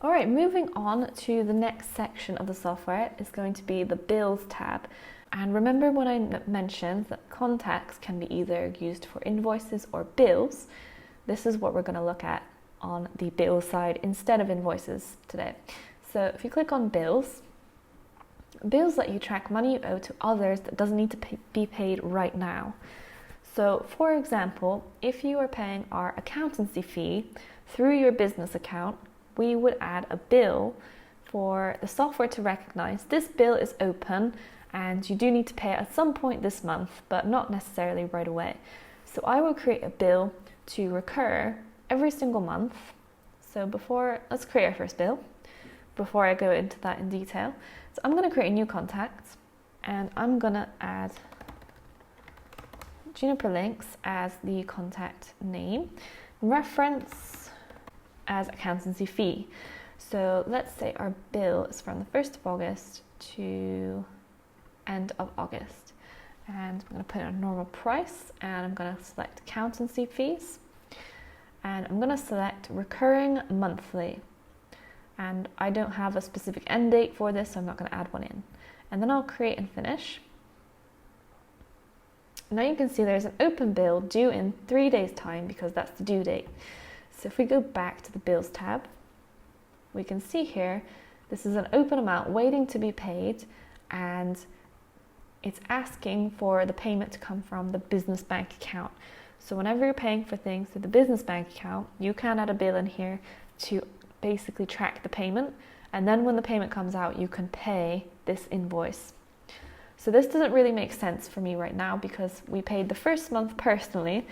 All right, moving on to the next section of the software is going to be the Bills tab. And remember when I mentioned that contacts can be either used for invoices or bills. This is what we're going to look at on the bills side instead of invoices today. So if you click on bills, bills let you track money you owe to others that doesn't need to be paid right now. So for example, if you are paying our accountancy fee through your business account, we would add a bill for the software to recognize this bill is open and you do need to pay it at some point this month, but not necessarily right away. So I will create a bill to recur every single month. So let's create our first bill before I go into that in detail. So I'm going to create a new contact and I'm going to add Juniper Links as the contact name, reference as accountancy fee. So let's say our bill is from the 1st of August to end of August. And I'm going to put in a normal price and I'm going to select accountancy fees. And I'm going to select recurring monthly. And I don't have a specific end date for this, so I'm not going to add one in. And then I'll create and finish. Now you can see there's an open bill due in 3 days' time because that's the due date. So if we go back to the bills tab, we can see here, this is an open amount waiting to be paid, and it's asking for the payment to come from the business bank account. So whenever you're paying for things through the business bank account, you can add a bill in here to basically track the payment. And then when the payment comes out, you can pay this invoice. So this doesn't really make sense for me right now because we paid the first month personally.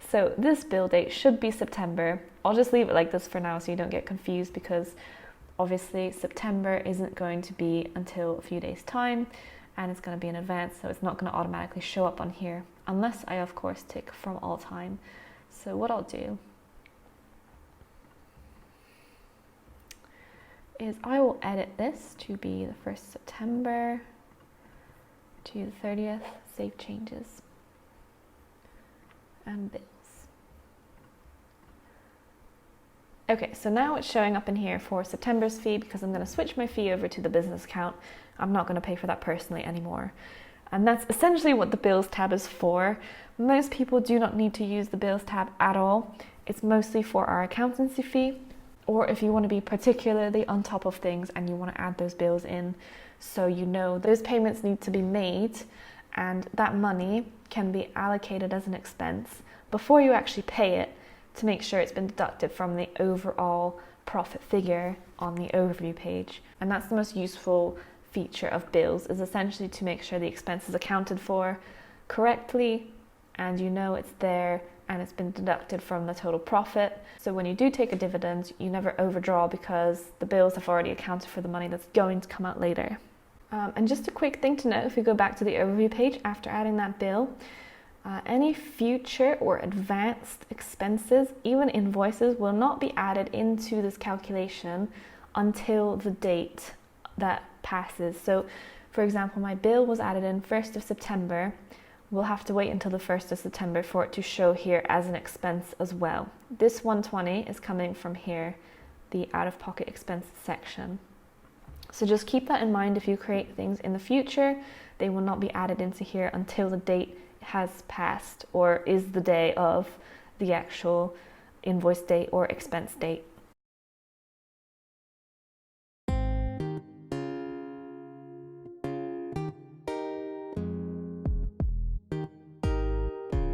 So this bill date should be September. I'll just leave it like this for now so you don't get confused, because obviously September isn't going to be until a few days' time and it's going to be in advance, so it's not going to automatically show up on here unless I of course tick from all time. So what I'll do is I will edit this to be the 1st September to the 30th, save changes, and bills. Okay, so now it's showing up in here for September's fee because I'm going to switch my fee over to the business account. I'm not going to pay for that personally anymore. And that's essentially what the bills tab is for. Most people do not need to use the bills tab at all. It's mostly for our accountancy fee, or if you want to be particularly on top of things and you want to add those bills in, so you know those payments need to be made and that money can be allocated as an expense before you actually pay it, to make sure it's been deducted from the overall profit figure on the overview page. And that's the most useful feature of bills, is essentially to make sure the expense is accounted for correctly and you know it's there and it's been deducted from the total profit. So when you do take a dividend, you never overdraw because the bills have already accounted for the money that's going to come out later. And just a quick thing to note, if we go back to the overview page after adding that bill, any future or advanced expenses, even invoices, will not be added into this calculation until the date that passes. So for example, my bill was added in 1st of September. We'll have to wait until the 1st of September for it to show here as an expense as well. This 120 is coming from here, the out-of-pocket expenses section. So just keep that in mind. If you create things in the future, they will not be added into here until the date has passed or is the day of the actual invoice date or expense date.